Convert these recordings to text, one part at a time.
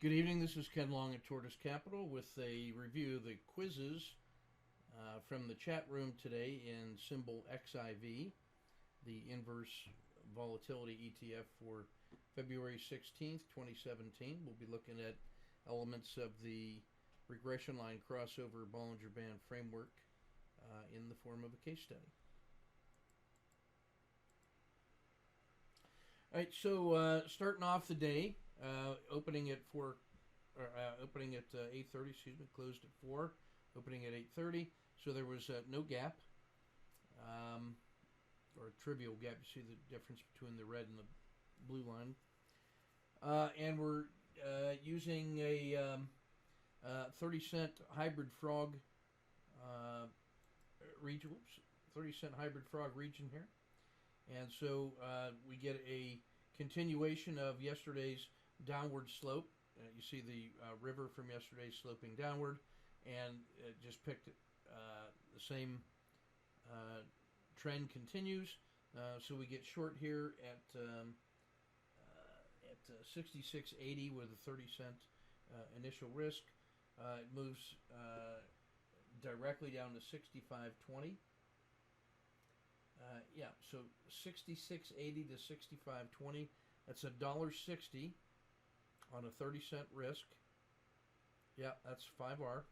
Good evening. This is Ken Long at Tortoise Capital with a review of the quizzes from the chat room today in symbol XIV, the inverse volatility ETF for February 16th, 2017. We'll be looking at elements of the regression line crossover Bollinger Band framework in the form of a case study. All right, so starting off the day, opening at 8:30. Excuse me, closed at 4. Opening at 8:30. So there was no gap, or a trivial gap. You see the difference between the red and the blue line. And we're using a 30-cent hybrid frog region. Oops, 30-cent hybrid frog region here. And so we get a continuation of yesterday's downward slope. You see the river from yesterday sloping downward, and it just picked the same trend continues. So we get short here at 66.80 with a 30-cent initial risk. It moves directly down to 65.20. So 66.80 to 65.20. That's $1.60 on a 30-cent risk. Yeah, that's 5R.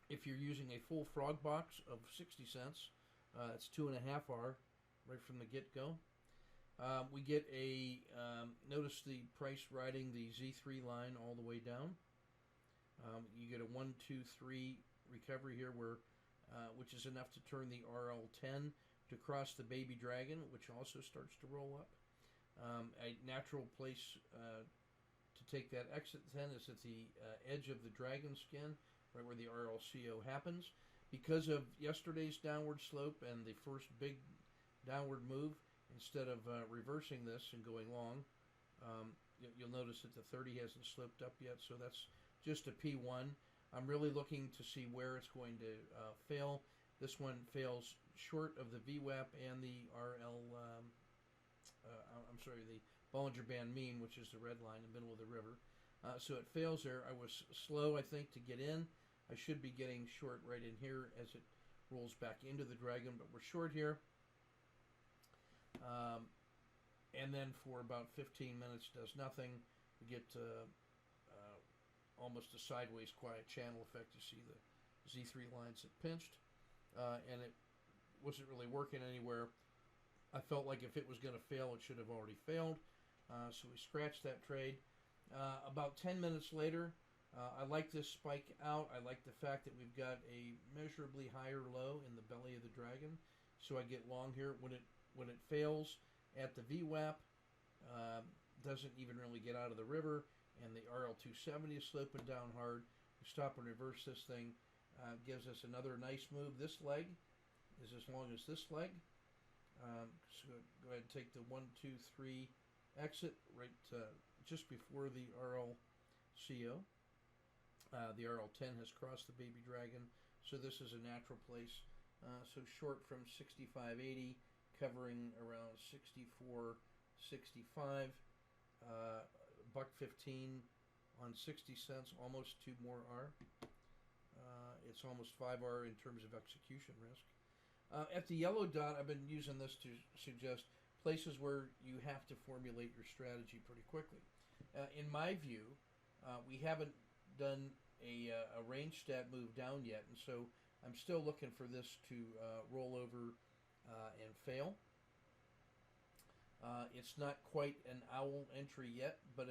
If you're using a full frog box of 60 cents, that's 2.5R right from the get-go. We get a, notice the price riding the Z3 line all the way down. You get a 1, 2, 3 recovery here where which is enough to turn the rl10 to cross the baby dragon, which also starts to roll up. A natural place to take that exit 10 is at the edge of the dragon skin, right where the rlco happens. Because of yesterday's downward slope and the first big downward move, instead of reversing this and going long, you'll notice that the 30 hasn't sloped up yet, so that's just a P1. I'm really looking to see where it's going to fail. This one fails short of the VWAP and the the Bollinger Band mean, which is the red line in the middle of the river. So it fails there. I was slow, I think, to get in. I should be getting short right in here as it rolls back into the dragon, but we're short here. And then for about 15 minutes does nothing. We get almost a sideways quiet channel effect. You see the Z3 lines that pinched, and it wasn't really working anywhere. I felt like if it was going to fail, it should have already failed. So we scratched that trade. About 10 minutes later, I like this spike out. I like the fact that we've got a measurably higher low in the belly of the dragon. So I get long here. When it fails at the VWAP, doesn't even really get out of the river, and the RL270 is sloping down hard. We stop and reverse this thing. Gives us another nice move. This leg is as long as this leg. So go ahead and take the 1, 2, 3 exit right just before the RLCO. The RL10 has crossed the baby dragon, so this is a natural place. So short from 65.80, covering around 64.65. $1.15 on 60 cents, almost 2 more R. It's almost 5R in terms of execution risk. At the yellow dot, I've been using this to suggest places where you have to formulate your strategy pretty quickly. In my view, we haven't done a range stat move down yet, and so I'm still looking for this to roll over and fail. It's not quite an owl entry yet, but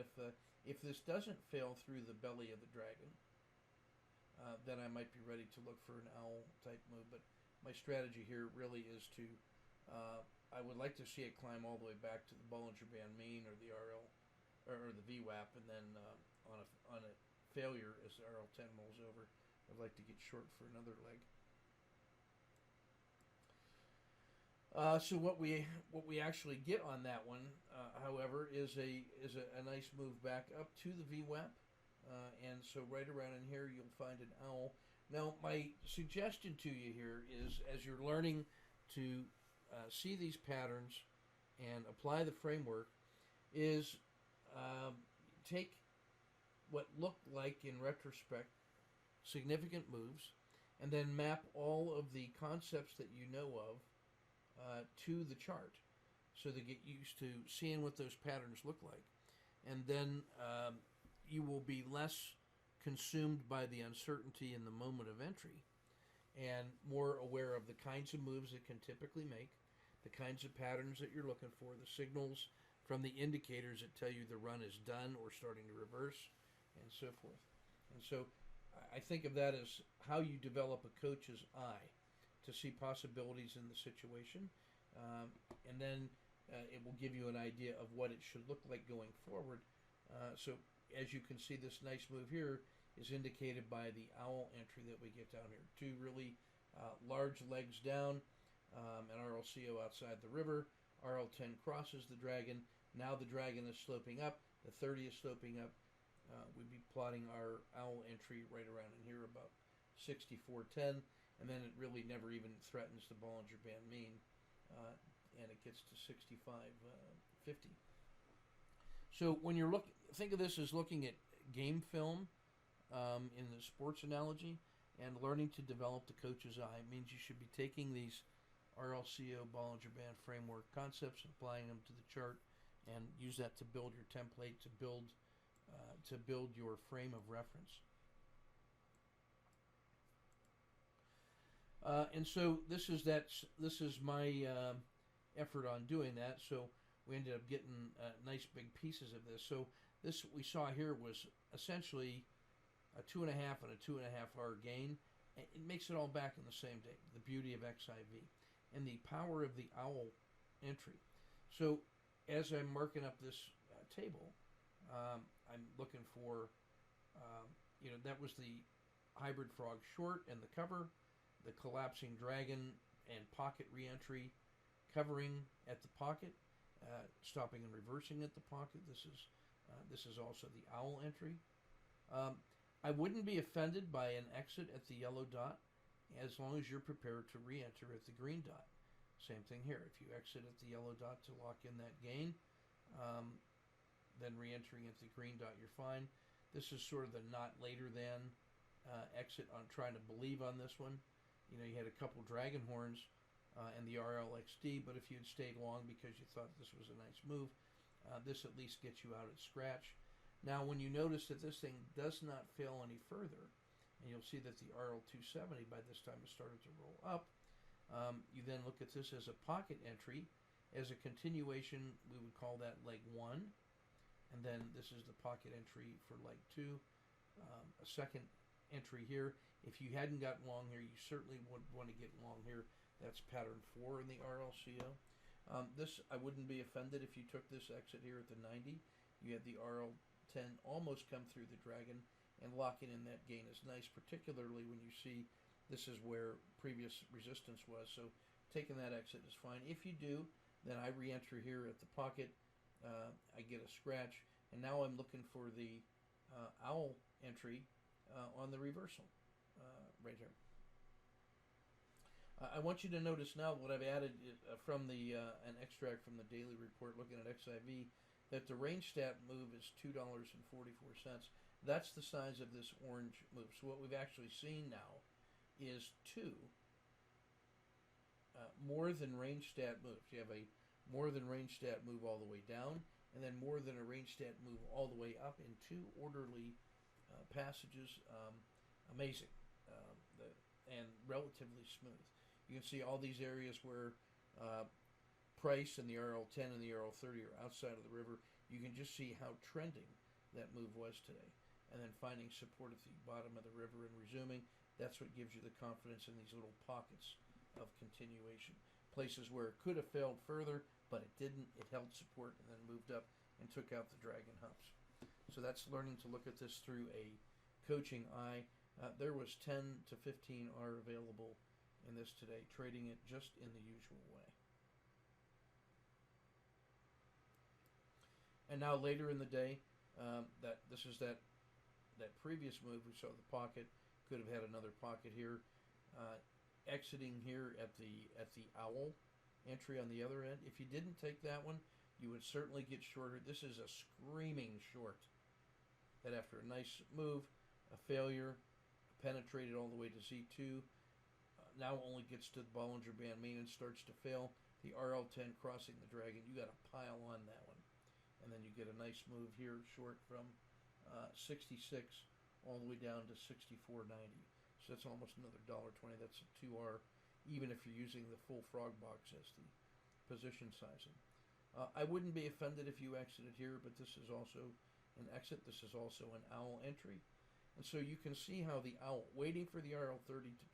if this doesn't fail through the belly of the dragon, then I might be ready to look for an owl type move. But my strategy here really is to, I would like to see it climb all the way back to the Bollinger Band mean or the RL or the VWAP, and then on a failure as the RL10 rolls over, I'd like to get short for another leg. So what we actually get on that one, however, is a nice move back up to the VWAP, and so right around in here you'll find an owl. Now my suggestion to you here is, as you're learning to see these patterns and apply the framework, is take what looked like, in retrospect, significant moves, and then map all of the concepts that you know of to the chart, so they get used to seeing what those patterns look like. And then you will be less consumed by the uncertainty in the moment of entry and more aware of the kinds of moves it can typically make, the kinds of patterns that you're looking for, the signals from the indicators that tell you the run is done or starting to reverse, and so forth. And so I think of that as how you develop a coach's eye to see possibilities in the situation, and then it will give you an idea of what it should look like going forward. So as you can see, this nice move here is indicated by the owl entry that we get down here. Two really large legs down, an RLCO outside the river. RL10 crosses the dragon. Now the dragon is sloping up. The 30 is sloping up. We'd be plotting our owl entry right around in here, about 64.10, and then it really never even threatens the Bollinger Band mean, and it gets to 65.50. So when you're think of this as looking at game film in the sports analogy, and learning to develop the coach's eye. It means you should be taking these RLCO Bollinger Band framework concepts, applying them to the chart, and use that to build your template, to build your frame of reference. And so this is my effort on doing that. So we ended up getting nice big pieces of this. So this we saw here was essentially a 2.5 and a 2.5 hour gain. It makes it all back in the same day. The beauty of XIV and the power of the owl entry. So as I'm marking up this table, I'm looking for, that was the hybrid frog short and the cover, the collapsing dragon and pocket reentry, covering at the pocket, stopping and reversing at the pocket. This is also the owl entry. I wouldn't be offended by an exit at the yellow dot as long as you're prepared to re-enter at the green dot. Same thing here. If you exit at the yellow dot to lock in that gain, then re-entering at the green dot, you're fine. This is sort of the not later than exit on trying to believe on this one. You had a couple dragon horns and the RLXD, but if you had stayed long because you thought this was a nice move, this at least gets you out at scratch. Now, when you notice that this thing does not fail any further, and you'll see that the RL270 by this time has started to roll up, you then look at this as a pocket entry. As a continuation, we would call that leg 1, and then this is the pocket entry for leg 2. A second entry here. If you hadn't gotten long here, you certainly would want to get long here. That's pattern 4 in the RLCO. This, I wouldn't be offended if you took this exit here at the 90. You had the RL10 almost come through the dragon, and locking in that gain is nice, particularly when you see this is where previous resistance was. So taking that exit is fine. If you do, then I re-enter here at the pocket. I get a scratch, and now I'm looking for the owl entry on the reversal right here. I want you to notice now what I've added from an extract from the daily report looking at XIV, that the range stat move is $2.44. That's the size of this orange move. So what we've actually seen now is two more than range stat moves. You have a more than range stat move all the way down, and then more than a range stat move all the way up in two orderly passages. Amazing, and relatively smooth. You can see all these areas where price and the RL10 and the RL30 are outside of the river. You can just see how trending that move was today. And then finding support at the bottom of the river and resuming, that's what gives you the confidence in these little pockets of continuation. Places where it could have failed further, but it didn't. It held support and then moved up and took out the dragon humps. So that's learning to look at this through a coaching eye. There was 10 to 15 are available in this today, trading it just in the usual way. And now later in the day, this is that previous move. We saw the pocket, could have had another pocket here, exiting here at the owl entry on the other end. If you didn't take that one, you would certainly get shorter. This is a screaming short that after a nice move, a failure, penetrated all the way to Z2, now only gets to the Bollinger Band main and starts to fail. The RL10 crossing the dragon, you got to pile on that one. And then you get a nice move here, short from 66 all the way down to 64.90. So that's almost another $1.20. That's a 2R, even if you're using the full frog box as the position sizing. I wouldn't be offended if you exited here, but this is also an exit. This is also an owl entry. And so you can see how the owl, waiting for the RL30 to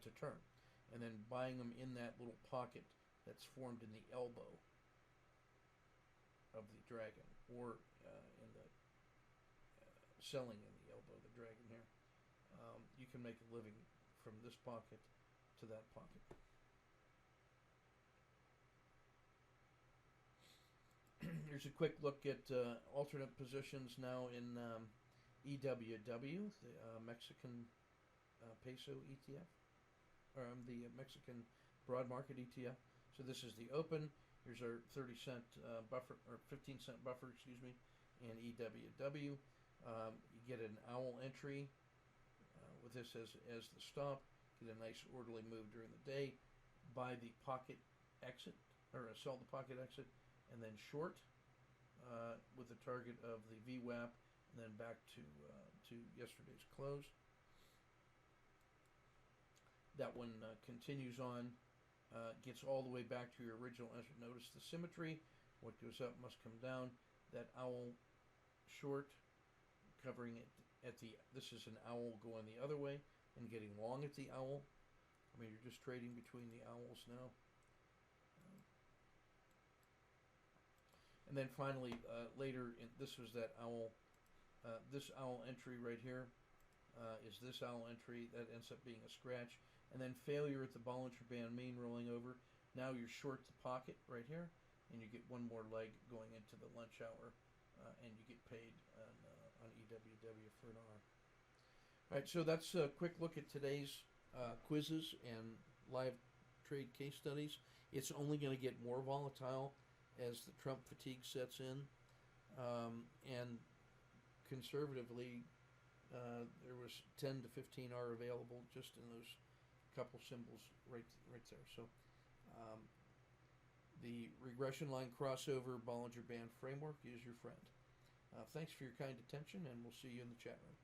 to turn, and then buying them in that little pocket that's formed in the elbow of the dragon, or in the selling in the elbow of the dragon here. You can make a living from this pocket to that pocket. Here's a quick look at alternate positions now in EWW, the Mexican peso ETF, or the Mexican broad market ETF. So this is the open. Here's our 30-cent buffer, or 15-cent buffer, excuse me, in EWW. You get an owl entry with this as the stop. Get a nice orderly move during the day. Buy the pocket exit, or sell the pocket exit, and then short with the target of the VWAP, and then back to yesterday's close. That one continues on, gets all the way back to your original entry. Notice the symmetry. What goes up must come down. That owl short covering it at the, this is an owl going the other way and getting long at the owl. I mean, you're just trading between the owls now. And then finally, later, this was that owl, this owl entry right here is this owl entry. That ends up being a scratch. And then failure at the Bollinger Band main rolling over. Now you're short the pocket right here, and you get one more leg going into the lunch hour, and you get paid on EWW for an R. All right, so that's a quick look at today's quizzes and live trade case studies. It's only going to get more volatile as the Trump fatigue sets in, and conservatively, there was 10 to 15R available just in those couple symbols right there. So the regression line crossover Bollinger Band framework is your friend. Thanks for your kind attention, and we'll see you in the chat room.